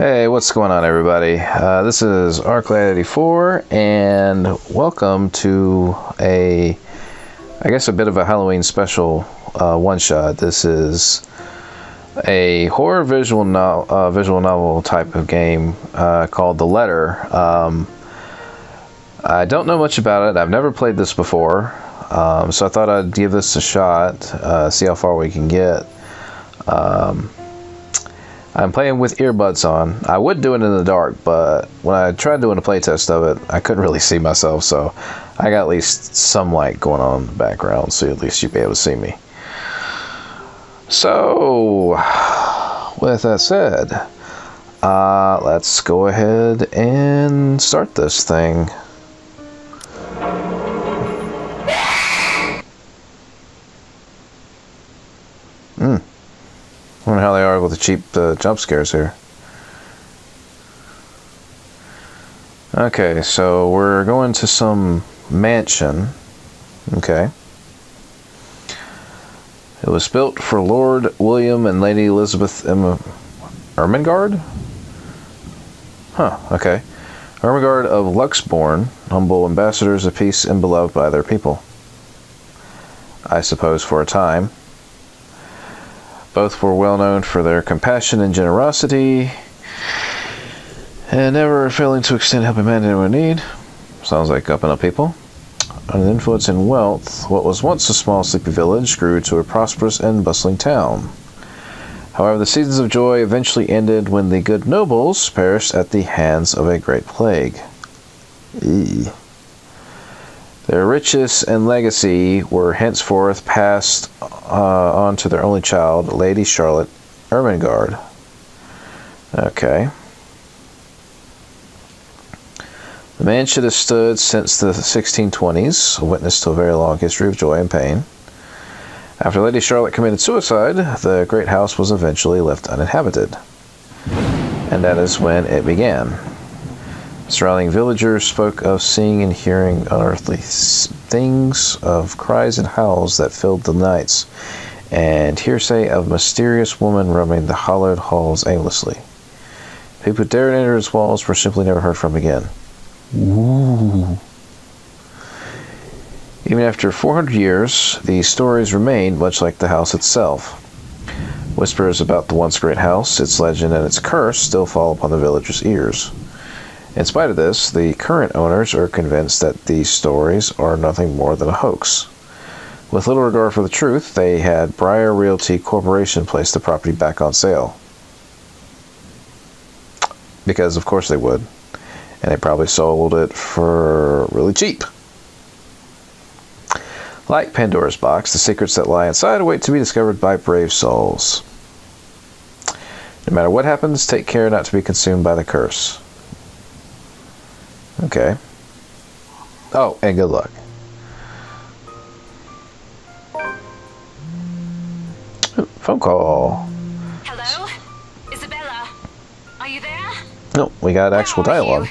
Hey, what's going on, everybody? This is ArcLad84, and welcome to I guess a bit of a Halloween special one-shot. This is a horror visual novel type of game called The Letter. I don't know much about it. I've never played this before, so I thought I'd give this a shot, see how far we can get. I'm playing with earbuds on. I would do it in the dark, but when I tried doing a playtest of it, I couldn't really see myself, so I got at least some light going on in the background, so at least you'd be able to see me. So, with that said, let's go ahead and start this thing. I wonder how they are with the cheap jump scares here. Okay, so we're going to some mansion. Okay. It was built for Lord William and Lady Elizabeth Ermengarde? Huh, okay. Ermengarde of Luxbourne, humble ambassadors of peace and beloved by their people. I suppose for a time. Both were well known for their compassion and generosity, and never failing to extend helping humanity in need. Sounds like up and up people. Under the influence and wealth, what was once a small sleepy village grew to a prosperous and bustling town. However, the seasons of joy eventually ended when the good nobles perished at the hands of a great plague. Their riches and legacy were henceforth passed on to their only child, Lady Charlotte Ermengarde. Okay. The mansion has stood since the 1620s, a witness to a very long history of joy and pain. After Lady Charlotte committed suicide, the great house was eventually left uninhabited. And that is when it began. Surrounding villagers spoke of seeing and hearing unearthly things, of cries and howls that filled the nights, and hearsay of a mysterious woman roaming the hollowed halls aimlessly. People who dared enter its walls were simply never heard from again. Ooh. Even after 400 years, these stories remained much like the house itself. Whispers about the once great house, its legend, and its curse still fall upon the villagers' ears. In spite of this, the current owners are convinced that these stories are nothing more than a hoax. With little regard for the truth, they had Briar Realty Corporation place the property back on sale. Because of course they would. And they probably sold it for really cheap. Like Pandora's box, the secrets that lie inside await to be discovered by brave souls. No matter what happens, take care not to be consumed by the curse. Okay. Oh, and good luck. Ooh, phone call. Hello? Isabella? Are you there? No, we got actual dialogue.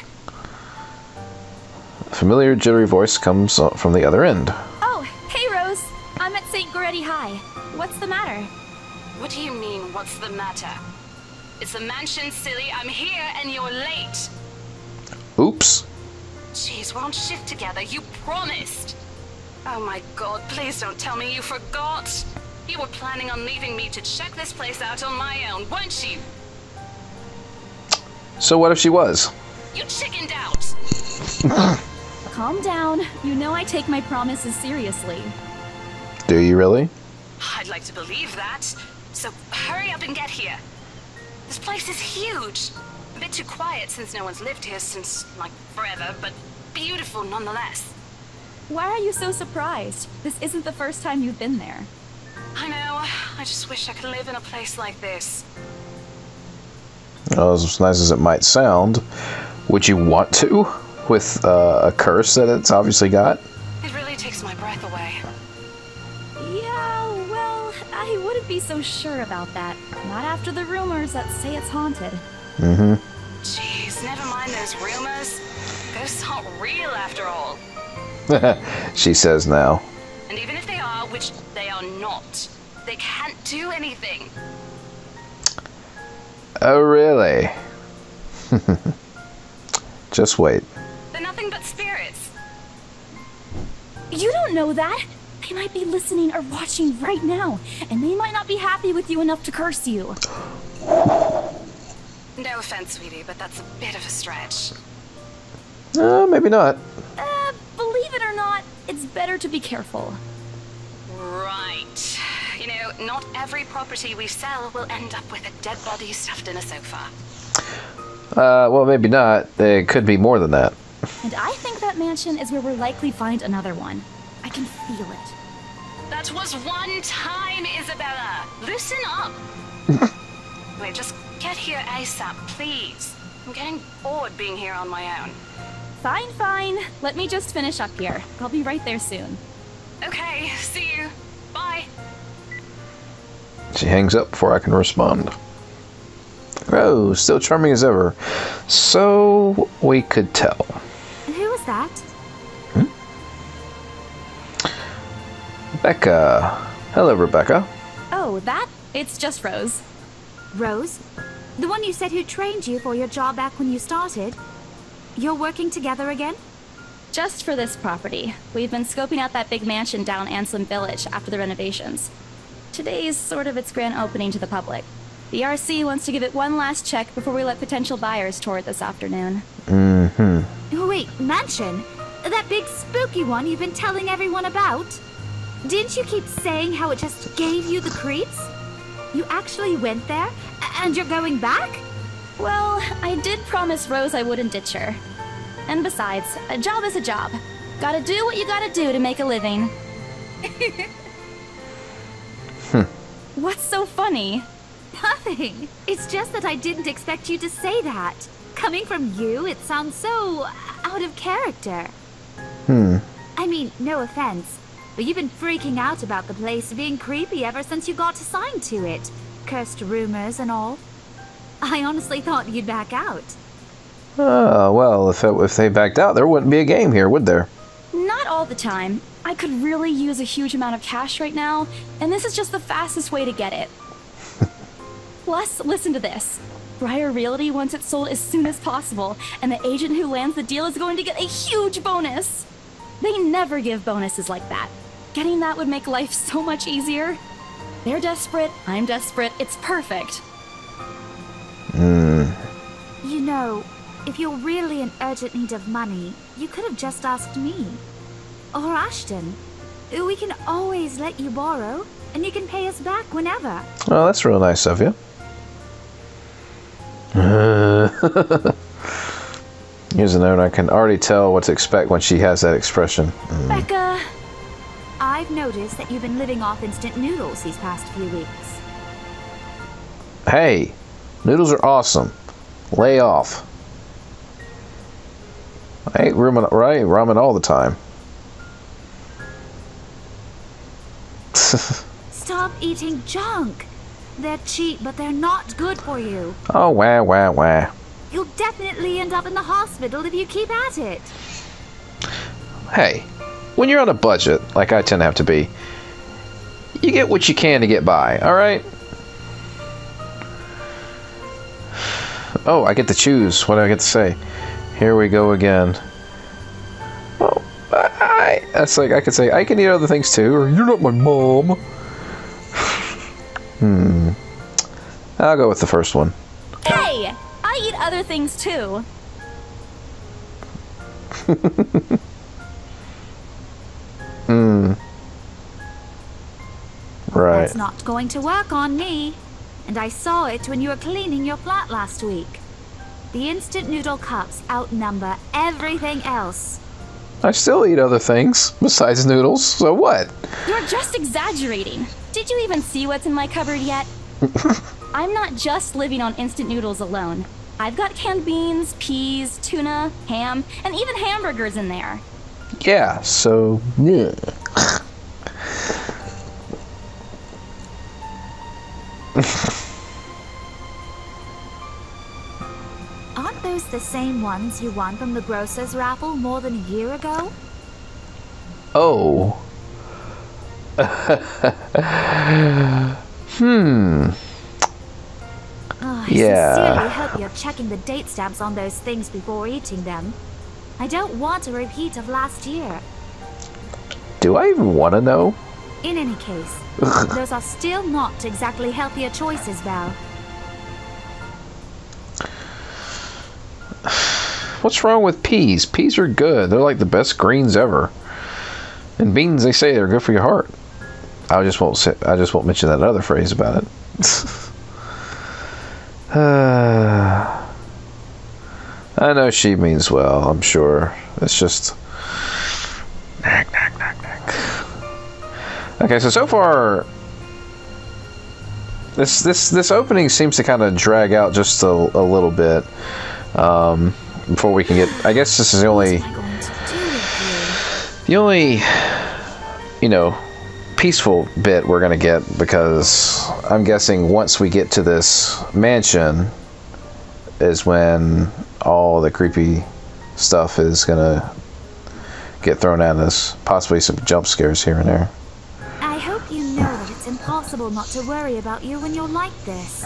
A familiar jittery voice comes from the other end. Oh, hey Rose. I'm at St. Goretti High. What's the matter? What do you mean, what's the matter? It's the mansion, silly. I'm here and you're late. Oops. Jeez, we're on shift together. You promised. Oh my god, please don't tell me you forgot. You were planning on leaving me to check this place out on my own, weren't you? So what if she was? You chickened out. Calm down. You know I take my promises seriously. Do you really? I'd like to believe that. So hurry up and get here. This place is huge. A bit too quiet since no one's lived here since, like, forever, but beautiful nonetheless. Why are you so surprised? This isn't the first time you've been there. I know. I just wish I could live in a place like this. Well, as nice as it might sound, would you want to? With a curse that it's obviously got? It really takes my breath away. Yeah, well, I wouldn't be so sure about that. Not after the rumors that say it's haunted. Mm-hmm. Jeez, never mind those rumors. Ghosts aren't real after all. She says now. And even if they are, which they are not, they can't do anything. Oh, really? Just wait. They're nothing but spirits. You don't know that. They might be listening or watching right now, and they might not be happy with you enough to curse you. No offense, sweetie, but that's a bit of a stretch. Maybe not. Believe it or not, it's better to be careful. Right. You know, not every property we sell will end up with a dead body stuffed in a sofa. Well, maybe not. It could be more than that. And I think that mansion is where we'll likely find another one. I can feel it. That was one time, Isabella. Listen up. Wait, just get here ASAP, please. I'm getting bored being here on my own. Fine, fine. Let me just finish up here. I'll be right there soon. Okay, see you. Bye. She hangs up before I can respond. Oh, still charming as ever. So we could tell. Who was that? Becca. Hello, Rebecca. Oh, that? It's just Rose. Rose? The one you said who trained you for your job back when you started? You're working together again? Just for this property. We've been scoping out that big mansion down Anselm Village after the renovations. Today's sort of its grand opening to the public. The RC wants to give it one last check before we let potential buyers tour it this afternoon. Wait, mansion? That big spooky one you've been telling everyone about? Didn't you keep saying how it just gave you the creeps? You actually went there? And you're going back? Well, I did promise Rose I wouldn't ditch her. And besides, a job is a job. Gotta do what you gotta do to make a living. What's so funny? Nothing. It's just that I didn't expect you to say that. Coming from you, it sounds so out of character. I mean, no offense, but you've been freaking out about the place being creepy ever since you got assigned to it. Cursed rumors and all. I honestly thought you'd back out. Oh, well, if they backed out, there wouldn't be a game here, would there? Not all the time. I could really use a huge amount of cash right now, and this is just the fastest way to get it. Plus, listen to this. Briar Realty wants it sold as soon as possible, and the agent who lands the deal is going to get a huge bonus. They never give bonuses like that. Getting that would make life so much easier. They're desperate, I'm desperate, it's perfect. You know, if you're really in urgent need of money, you could have just asked me. Or Ashton. We can always let you borrow, and you can pay us back whenever. Oh, that's real nice of you. Here's a note. I can already tell what to expect when she has that expression. Becca! I've noticed that you've been living off instant noodles these past few weeks. Hey, noodles are awesome. Lay off. I ate ramen all the time. Stop eating junk. They're cheap, but they're not good for you. Oh, wah, wah, wah. You'll definitely end up in the hospital if you keep at it. Hey, when you're on a budget, like I tend to have to be, you get what you can to get by, alright? Oh, I get to choose. What do I get to say? Here we go again. Oh, that's like, I could say, I can eat other things too, or you're not my mom. I'll go with the first one. Hey! I eat other things too. Right. That's not going to work on me. And I saw it when you were cleaning your flat last week. The instant noodle cups outnumber everything else. I still eat other things besides noodles, so what? You're just exaggerating. Did you even see what's in my cupboard yet? I'm not just living on instant noodles alone. I've got canned beans, peas, tuna, ham, and even hamburgers in there. Yeah, so, yeah. Aren't those the same ones you won from the grocer's raffle more than a year ago? Oh. I Yeah. sincerely hope you're checking the date stamps on those things before eating them. I don't want a repeat of last year. Do I even want to know? In any case, those are still not exactly healthier choices, Val. What's wrong with peas? Peas are good. They're like the best greens ever. And beans, they say they're good for your heart. I just won't mention that other phrase about it. I know she means well, I'm sure. It's just knack, knack, knack, knack. Okay, so far this opening seems to kind of drag out just a little bit before we can get. I guess this is the only peaceful bit we're gonna get, because I'm guessing once we get to this mansion is when all the creepy stuff is gonna get thrown at us, possibly some jump scares here and there. I hope you know that it's impossible not to worry about you when you're like this.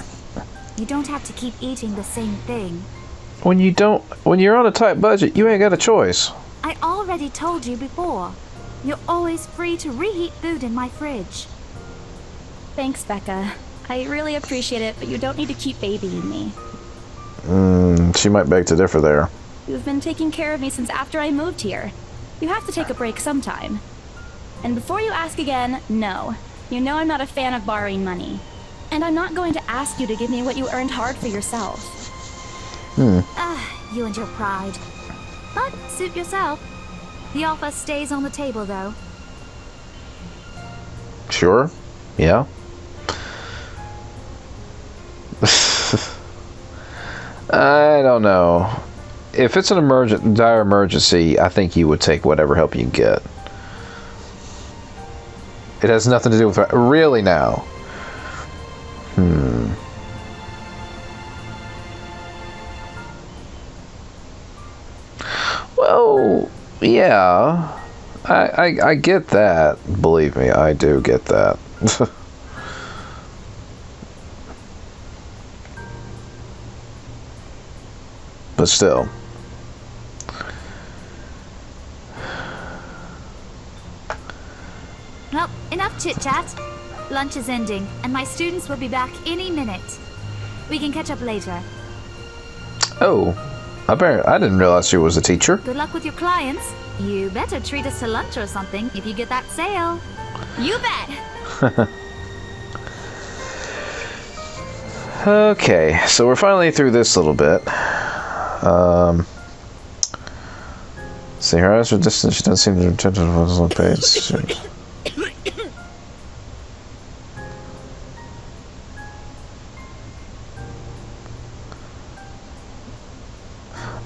You don't have to keep eating the same thing. When you're on a tight budget, you ain't got a choice. I already told you before. You're always free to reheat food in my fridge. Thanks, Becca. I really appreciate it, but you don't need to keep babying me. She might beg to differ there. You've been taking care of me since after I moved here. You have to take a break sometime. And before you ask again, no. You know I'm not a fan of borrowing money. And I'm not going to ask you to give me what you earned hard for yourself. You and your pride. But suit yourself. The offer stays on the table, though. Sure. Yeah. I don't know. If it's an dire emergency, I think you would take whatever help you can get. It has nothing to do with really now. Well, yeah. I get that. Believe me, I do get that. But still. Well, enough chit-chat. Lunch is ending, and my students will be back any minute. We can catch up later. Oh, I didn't realize she was a teacher. Good luck with your clients. You better treat us to lunch or something if you get that sale. You bet! Okay, so we're finally through this little bit. See, her eyes are distant. She doesn't seem to return to the on page.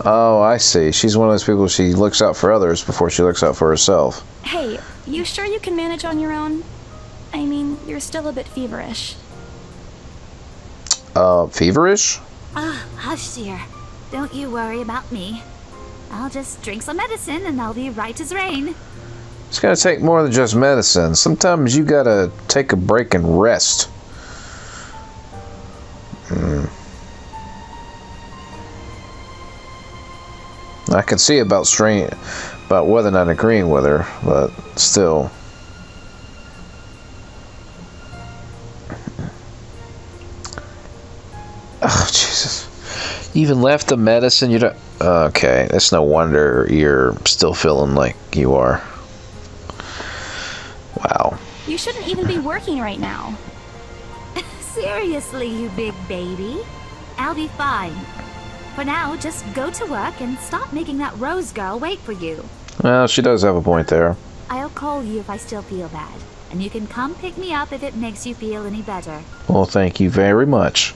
Oh, I see. She's one of those people, she looks out for others before she looks out for herself. Hey, you sure you can manage on your own? I mean, you're still a bit feverish. Feverish? Hush, dear. Don't you worry about me. I'll just drink some medicine and I'll be right as rain. It's gonna take more than just medicine. Sometimes you gotta take a break and rest. I can see about whether or not agreeing with her, but still. Oh, Jesus. You even left the medicine? You don't... Okay, it's no wonder you're still feeling like you are. Wow. You shouldn't even be working right now. Seriously, you big baby. I'll be fine. For now, just go to work and stop making that Rose girl wait for you. Well, she does have a point there. I'll call you if I still feel bad. And you can come pick me up if it makes you feel any better. Well, thank you very much.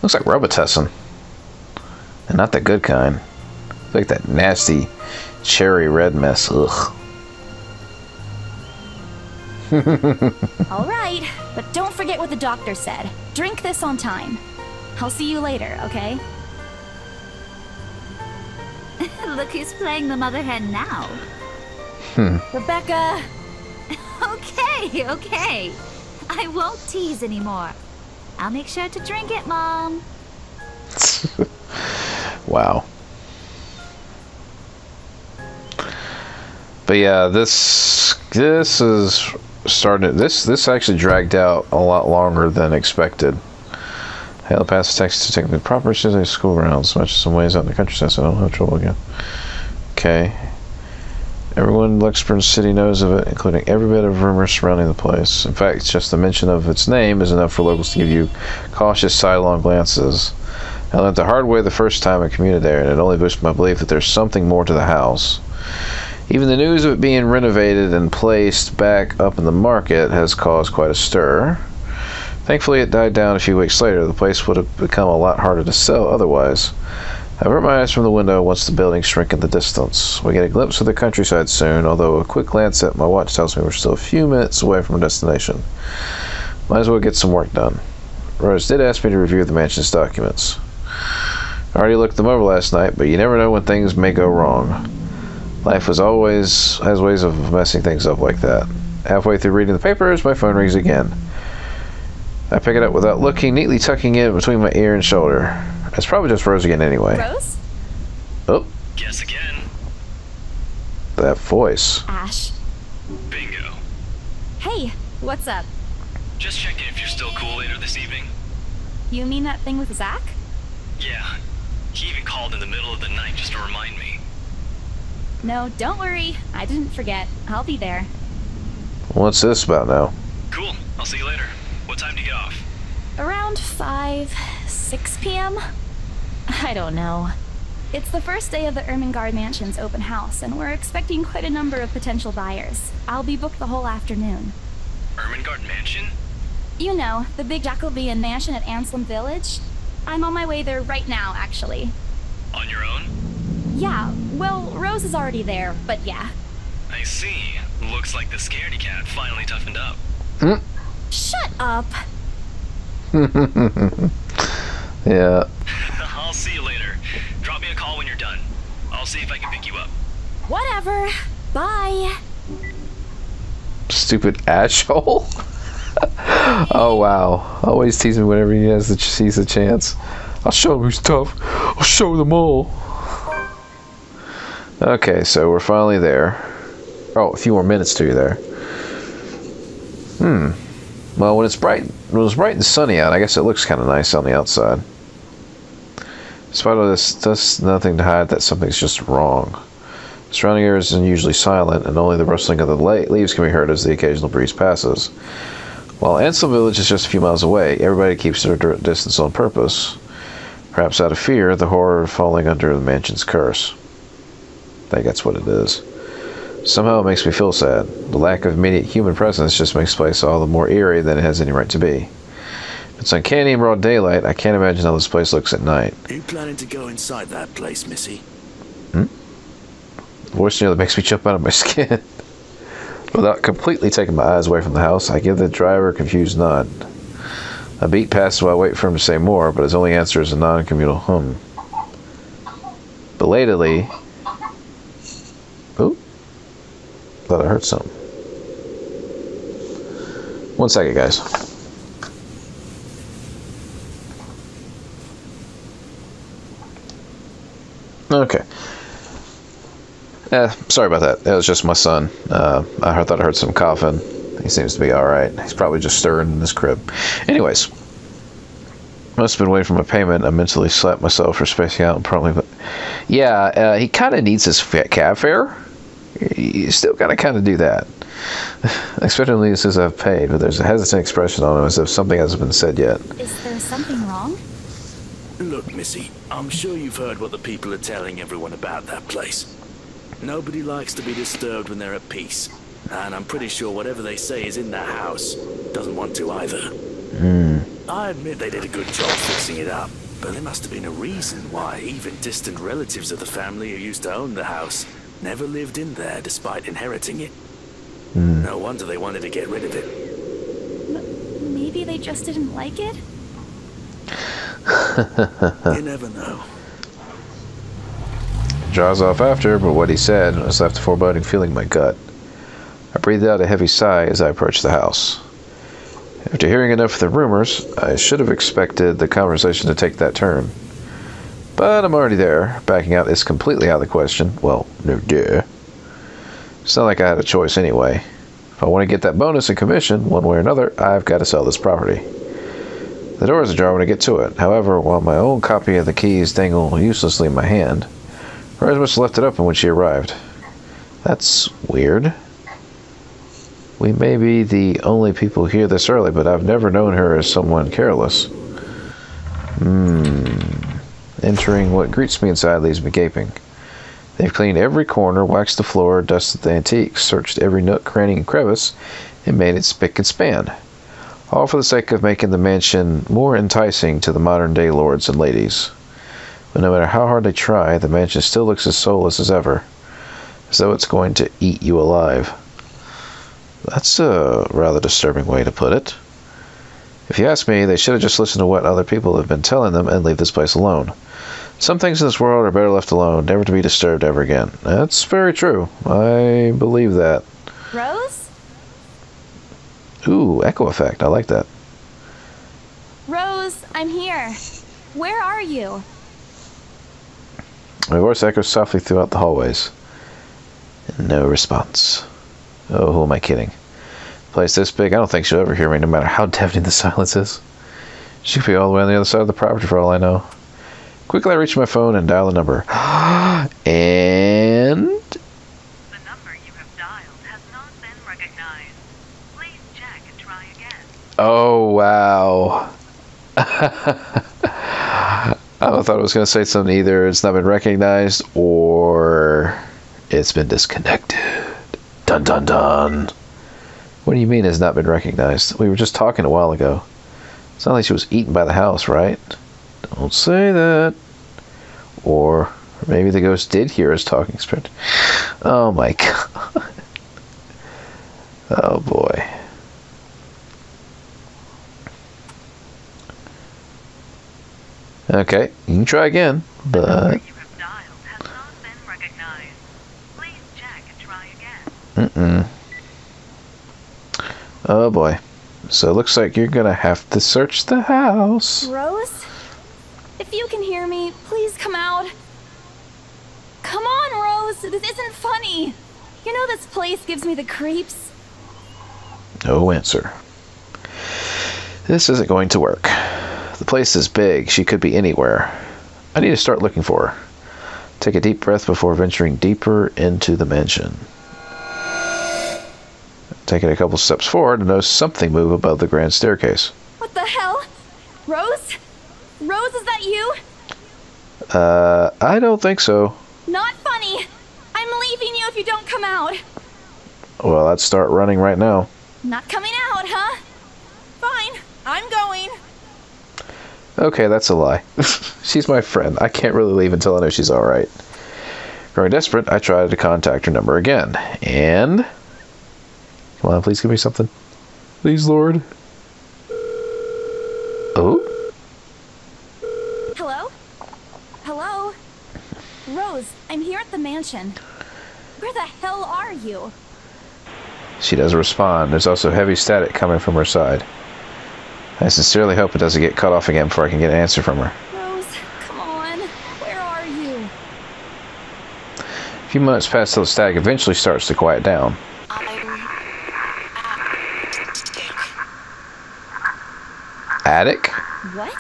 Looks like Robitussin. And not the good kind. It's like that nasty cherry red mess. Ugh. All right, but don't forget what the doctor said. Drink this on time. I'll see you later, okay? Look who's playing the mother hen now. Rebecca! Okay, okay. I won't tease anymore. I'll make sure to drink it, Mom. Wow. But yeah, this is starting. This actually dragged out a lot longer than expected. Hail the past text to take the proper school rounds, much as some ways out in the countryside, so I don't have trouble again. Okay. Everyone in Luxburn City knows of it, including every bit of rumors surrounding the place. In fact, just the mention of its name is enough for locals to give you cautious sidelong glances. I learned the hard way the first time I commuted there, and it only boosted my belief that there's something more to the house. Even the news of it being renovated and placed back up in the market has caused quite a stir. Thankfully, it died down a few weeks later. The place would have become a lot harder to sell otherwise. I avert my eyes from the window once the buildings shrink in the distance. We get a glimpse of the countryside soon, although a quick glance at my watch tells me we're still a few minutes away from our destination. Might as well get some work done. Rose did ask me to review the mansion's documents. I already looked them over last night, but you never know when things may go wrong. Life always has ways of messing things up like that. Halfway through reading the papers, my phone rings again. I pick it up without looking, neatly tucking it between my ear and shoulder. It's probably just Rose again anyway. Rose? Oh. Guess again. That voice. Ash. Bingo. Hey, what's up? Just checking if you're still cool later this evening. You mean that thing with Zach? Yeah. He even called in the middle of the night just to remind me. No, don't worry. I didn't forget. I'll be there. What's this about now? Cool. I'll see you later. What time do you get off? Around 6 p.m.? I don't know. It's the first day of the Ermengarde Mansion's open house, and we're expecting quite a number of potential buyers. I'll be booked the whole afternoon. Ermengarde Mansion? You know, the big Jacobean mansion at Anselm Village? I'm on my way there right now, actually. On your own? Yeah, well, Rose is already there, but yeah. I see. Looks like the scaredy cat finally toughened up. Shut up! Yeah. I'll see you later. Drop me a call when you're done. I'll see if I can pick you up. Whatever. Bye. Stupid asshole. Oh wow. Always tease me whenever he sees a chance. I'll show him who's tough. I'll show them all. Okay, so we're finally there. Oh, a few more minutes to you there. Well, when it's bright and sunny out, I guess it looks kind of nice on the outside. Despite all this, there's nothing to hide that something's just wrong. The surrounding area is unusually silent, and only the rustling of the leaves can be heard as the occasional breeze passes. While Ansel Village is just a few miles away, everybody keeps their distance on purpose. Perhaps out of fear of the horror of falling under the mansion's curse. I think that's what it is. Somehow it makes me feel sad. The lack of immediate human presence just makes the place all the more eerie than it has any right to be. If it's uncanny in broad daylight, I can't imagine how this place looks at night. Are you planning to go inside that place, Missy? The voice nearly makes me jump out of my skin. Without completely taking my eyes away from the house, I give the driver a confused nod. A beat passes while I wait for him to say more, but his only answer is a non-communal hum. Belatedly... Ooh. Thought I heard something. 1 second, guys. Okay. Sorry about that. It was just my son. I thought I heard some coughing. He seems to be alright. He's probably just stirring in his crib. Anyways. Must have been waiting for my payment. I mentally slapped myself for spacing out and promptly... But yeah, he kind of needs his cab fare. You still gotta kind of do that. Especially as soon as I've paid, but there's a hesitant expression on him as if something hasn't been said yet. Is there something wrong? Look, Missy, I'm sure you've heard what the people are telling everyone about that place. Nobody likes to be disturbed when they're at peace. And I'm pretty sure whatever they say is in that house doesn't want to either. I admit they did a good job fixing it up, but there must have been a reason why even distant relatives of the family who used to own the house never lived in there despite inheriting it. No wonder they wanted to get rid of it. Maybe they just didn't like it? You never know. jaws off after, but what he said was left a foreboding feeling in my gut. I breathed out a heavy sigh as I approached the house. After hearing enough of the rumors, I should have expected the conversation to take that turn. But I'm already there. Backing out is completely out of the question. Well, no duh. It's not like I had a choice anyway. If I want to get that bonus in commission, one way or another, I've got to sell this property. The door is ajar when I get to it. However, while my own copy of the keys dangle uselessly in my hand, Rose must have left it open when she arrived. That's weird. We may be the only people here this early, but I've never known her as someone careless. Entering what greets me inside leaves me gaping. They've cleaned every corner, waxed the floor, dusted the antiques, searched every nook, cranny, and crevice, and made it spick and span. All for the sake of making the mansion more enticing to the modern-day lords and ladies. But no matter how hard they try, the mansion still looks as soulless as ever, as though it's going to eat you alive. That's a rather disturbing way to put it. If you ask me, they should have just listened to what other people have been telling them and leave this place alone. Some things in this world are better left alone, never to be disturbed ever again. That's very true. I believe that. Rose? Ooh, echo effect. I like that. Rose, I'm here. Where are you? My voice echoes softly throughout the hallways. No response. Oh, who am I kidding? A place this big, I don't think she'll ever hear me, no matter how deafening the silence is. She could be all the way on the other side of the property for all I know. Quickly, I reach my phone and dial a number. And... The number you have dialed has not been recognized. Please check and try again. Oh, wow. I thought it was going to say something. Either it's not been recognized or it's been disconnected. Dun dun dun. What do you mean it's not been recognized? We were just talking a while ago. It's not like she was eaten by the house, right? Don't say that. Or maybe the ghost did hear us talking. Oh my god. Oh boy. Okay, you can try again, but... The number you have dialed has not been recognized. Please check and try again. Oh boy. So it looks like you're gonna have to search the house. Rose? If you can hear me, please come out. Come on, Rose. This isn't funny. You know this place gives me the creeps. No answer. This isn't going to work. The place is big. She could be anywhere. I need to start looking for her. Take a deep breath before venturing deeper into the mansion. Taking a couple steps forward, I notice something move above the grand staircase. What the hell? Rose? Rose, is that you? I don't think so. Not funny. I'm leaving you if you don't come out. Well, let's start running right now. Not coming out, huh? Fine. I'm going. Okay, that's a lie. She's my friend. I can't really leave until I know she's alright. Growing desperate, I tried to contact her number again. And... Come on, please give me something. Please, Lord. Oh? Hello? Hello? Rose, I'm here at the mansion. Where the hell are you? She doesn't respond. There's also heavy static coming from her side. I sincerely hope it doesn't get cut off again before I can get an answer from her. Rose, come on. Where are you? A few minutes pass till the static eventually starts to quiet down. Attic? What?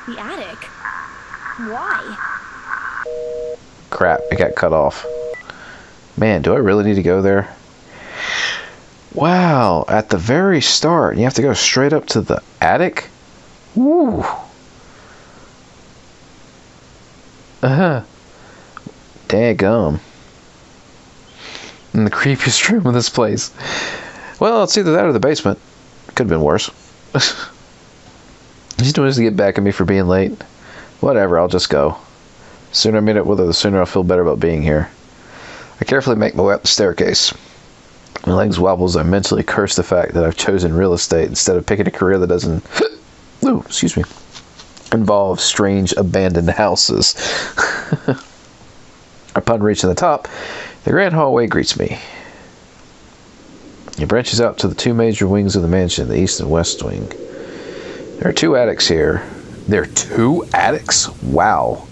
The attic? Why? Crap, it got cut off. Man, do I really need to go there? Wow, at the very start, you have to go straight up to the attic? Woo! Daggum. In the creepiest room in this place. Well, it's either that or the basement. Could have been worse. She's doing this to get back at me for being late. Whatever, I'll just go. The sooner I meet up with her, the sooner I'll feel better about being here. I carefully make my way up the staircase. My legs wobble as I mentally curse the fact that I've chosen real estate instead of picking a career that doesn't involve strange abandoned houses. Upon reaching the top, the grand hallway greets me. It branches out to the two major wings of the mansion, the east and west wing. There are 2 attics here. There are 2 attics? Wow.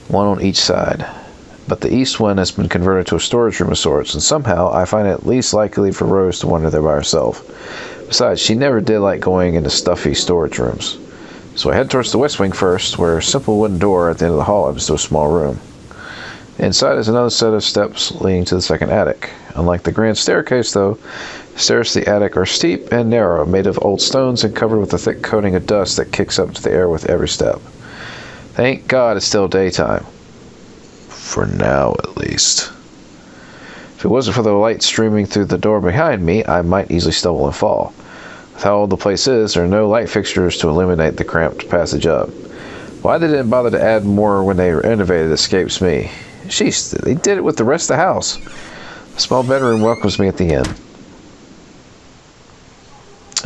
One on each side. But the east one has been converted to a storage room of sorts, and somehow I find it least likely for Rose to wander there by herself. Besides, she never did like going into stuffy storage rooms. So I head towards the west wing first, where a simple wooden door at the end of the hall opens to a small room. Inside is another set of steps leading to the second attic. Unlike the grand staircase, though, the stairs to the attic are steep and narrow, made of old stones and covered with a thick coating of dust that kicks up to the air with every step. Thank God it's still daytime. For now, at least. If it wasn't for the light streaming through the door behind me, I might easily stumble and fall. With how old the place is, there are no light fixtures to illuminate the cramped passage up. Why they didn't bother to add more when they renovated escapes me. Jeez, they did it with the rest of the house. A small bedroom welcomes me at the end.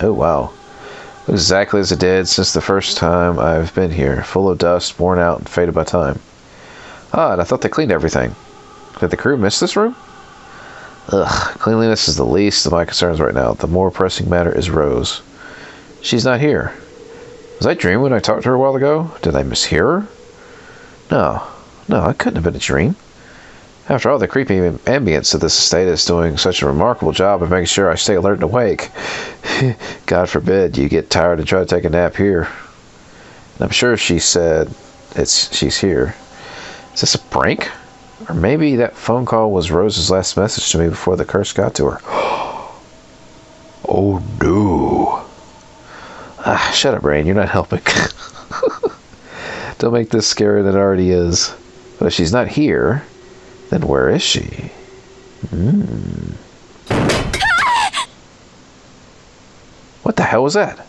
Oh, wow. Exactly as it did since the first time I've been here. Full of dust, worn out, and faded by time. Odd, I thought they cleaned everything. Did the crew miss this room? Ugh, cleanliness is the least of my concerns right now. The more pressing matter is Rose. She's not here. Was I dreaming when I talked to her a while ago? Did I mishear her? No, it couldn't have been a dream. After all, the creepy ambience of this estate is doing such a remarkable job of making sure I stay alert and awake. God forbid you get tired and try to take a nap here. And I'm sure she said she's here. Is this a prank? Or maybe that phone call was Rose's last message to me before the curse got to her. Oh no. Shut up, Rain. You're not helping. Don't make this scarier than it already is. But if she's not here, then where is she? What the hell was that?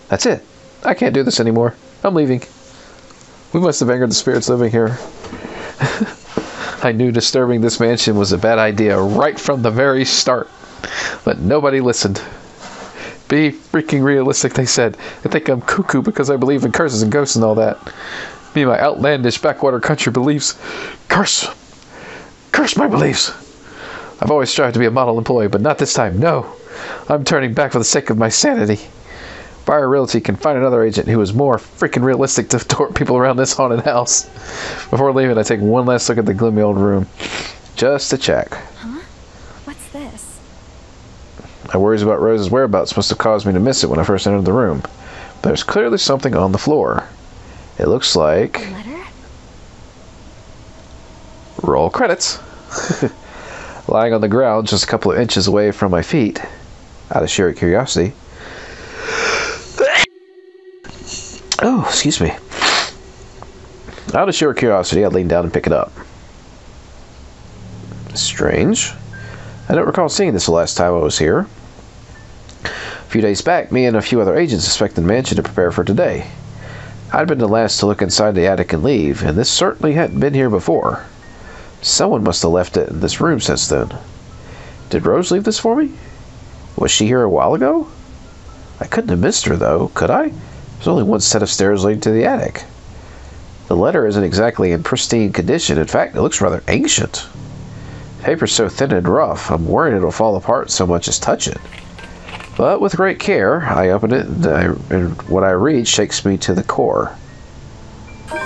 That's it. I can't do this anymore. I'm leaving. We must have angered the spirits living here. I knew disturbing this mansion was a bad idea right from the very start. But nobody listened. Be freaking realistic, they said. They think I'm cuckoo because I believe in curses and ghosts and all that. Me and my outlandish backwater country beliefs. Curse my beliefs. I've always strived to be a model employee, but not this time. No. I'm turning back for the sake of my sanity. Buyer Realty can find another agent who is more freaking realistic to tort people around this haunted house. Before leaving, I take one last look at the gloomy old room. Just to check. Huh? What's this? My worries about Rose's whereabouts must have caused me to miss it when I first entered the room. But there's clearly something on the floor. It looks like... A letter? Roll credits. Lying on the ground just a couple of inches away from my feet, out of sheer curiosity. Oh, excuse me. Out of sheer curiosity, I lean down and pick it up. Strange. I don't recall seeing this the last time I was here. A few days back, me and a few other agents inspected the mansion to prepare for today. I'd been the last to look inside the attic and leave, and this certainly hadn't been here before. Someone must have left it in this room since then. Did Rose leave this for me? Was she here a while ago? I couldn't have missed her, though, could I? There's only one set of stairs leading to the attic. The letter isn't exactly in pristine condition. In fact, it looks rather ancient. The paper's so thin and rough, I'm worried it'll fall apart so much as touch it. But with great care, I open it, and what I read shakes me to the core. What?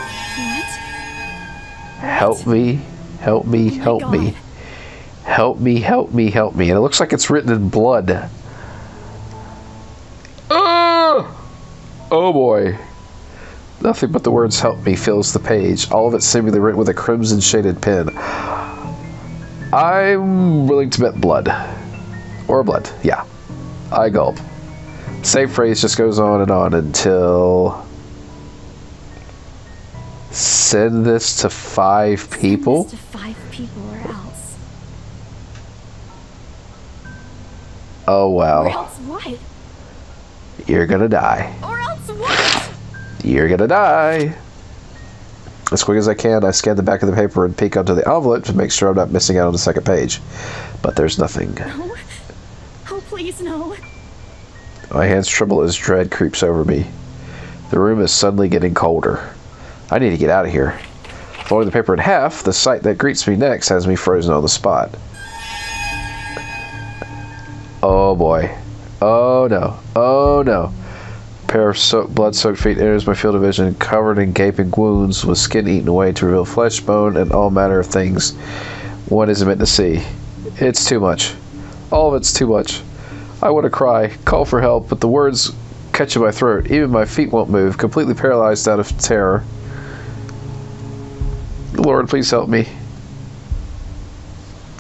Help me, help me, help God. me. Help me, help me, help me. And it looks like it's written in blood. Oh boy. Nothing but the words "help me" fills the page, all of it seemingly written with a crimson shaded pen. I'm willing to bet blood. Or blood, yeah. I gulp. Same phrase just goes on until... Send this to 5 people? Send this to 5 people or else. Oh wow. Or else what? You're gonna die. Or else what? You're gonna die. As quick as I can, I scan the back of the paper and peek onto the envelope to make sure I'm not missing out on the second page. But there's nothing. No. Oh, please, no. My hands tremble as dread creeps over me. The room is suddenly getting colder. I need to get out of here. Folding the paper in half, the sight that greets me next has me frozen on the spot. Oh boy. Oh no. Oh no. A pair of blood-soaked feet enters my field of vision, covered in gaping wounds, with skin eaten away to reveal flesh, bone, and all manner of things one isn't meant to see. It's too much. All of it's too much. I want to cry, call for help, but the words catch in my throat. Even my feet won't move, completely paralyzed out of terror. Lord, please help me.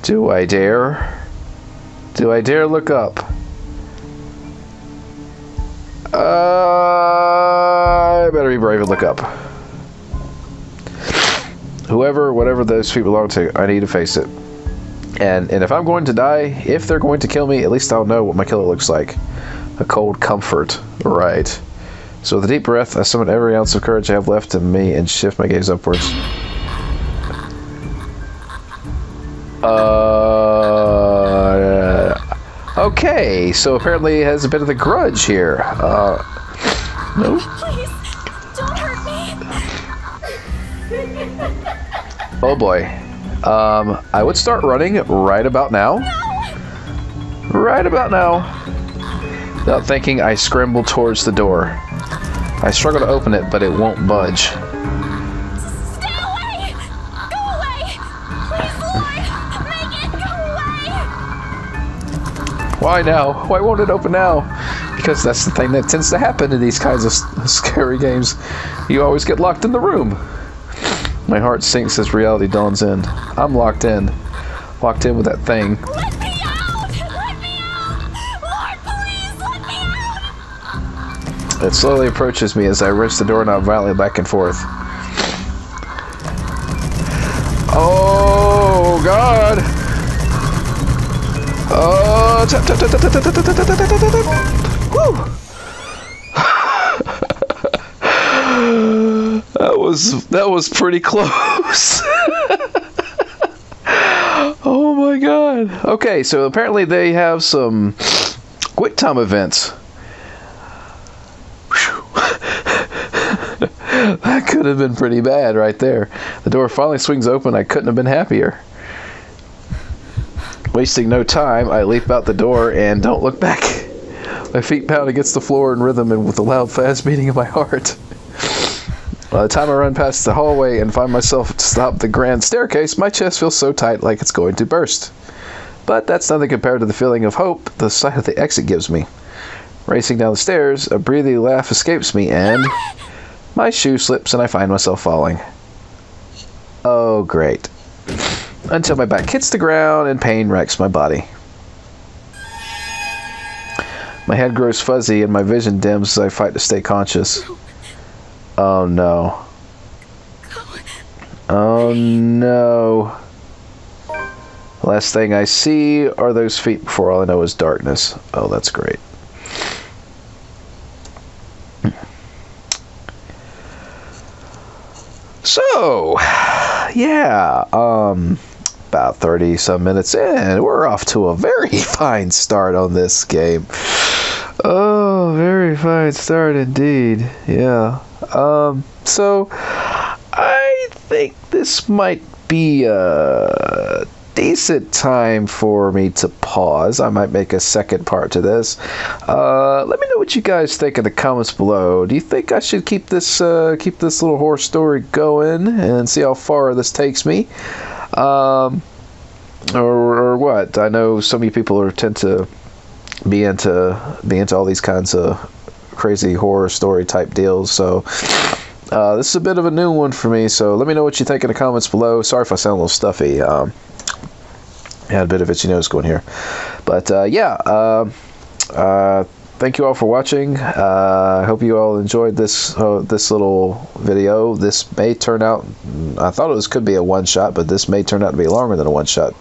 Do I dare? Do I dare look up? I better be brave and look up. Whoever, whatever those feet belong to, I need to face it. And if I'm going to die, if they're going to kill me, at least I'll know what my killer looks like. A cold comfort. Right. So with a deep breath, I summon every ounce of courage I have left in me and shift my gaze upwards. Okay, so apparently he has a bit of a grudge here. No? Please, don't hurt me. Oh boy. I would start running right about now. No. Right about now. Without thinking, I scramble towards the door. I struggle to open it, but it won't budge. Stay away! Go away! Please, Lord! Make it go away! Why now? Why won't it open now? Because that's the thing that tends to happen in these kinds of scary games. You always get locked in the room. My heart sinks as reality dawns in. I'm locked in. Locked in with that thing. Let me out! Let me out! Lord, please, let me out! It slowly approaches me as I wrench the doorknob violently back and forth. Oh, God! Oh, tap, tap, tap, tap, tap, tap, tap, tap, tap, tap, tap, tap. Woo! That was pretty close. Oh my God. Okay, so apparently they have some quick time events. That could have been pretty bad right there. The door finally swings open. I couldn't have been happier. Wasting no time, I leap out the door and don't look back. My feet pound against the floor in rhythm and with a loud, fast beating of my heart. By the time I run past the hallway and find myself stop the grand staircase, my chest feels so tight like it's going to burst. But that's nothing compared to the feeling of hope the sight of the exit gives me. Racing down the stairs, a breathy laugh escapes me and my shoe slips and I find myself falling. Oh, great. Until my back hits the ground and pain wrecks my body. My head grows fuzzy and my vision dims as I fight to stay conscious. Oh no. Oh no. The last thing I see are those feet before all I know is darkness. Oh, that's great. So, yeah, about 30 some minutes in, we're off to a very fine start on this game. Oh, very fine start indeed. Yeah. So I think this might be a decent time for me to pause. I might make a second part to this. Let me know what you guys think in the comments below. Do you think I should keep this little horror story going and see how far this takes me? Or what? I know so many people tend to be into all these kinds of crazy horror story type deals, so this is a bit of a new one for me, so let me know what you think in the comments below. Sorry if I sound a little stuffy. Had a bit of itchy nose going here, but yeah, thank you all for watching. I hope you all enjoyed this little video. This may turn out, I thought it could be a one-shot, but this may turn out to be longer than a one-shot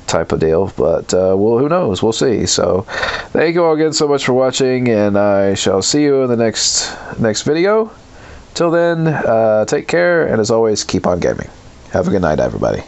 type of deal, but well, who knows, we'll see. So thank you all again so much for watching, and I shall see you in the next video. Till then, take care, and as always, keep on gaming. Have a good night, everybody.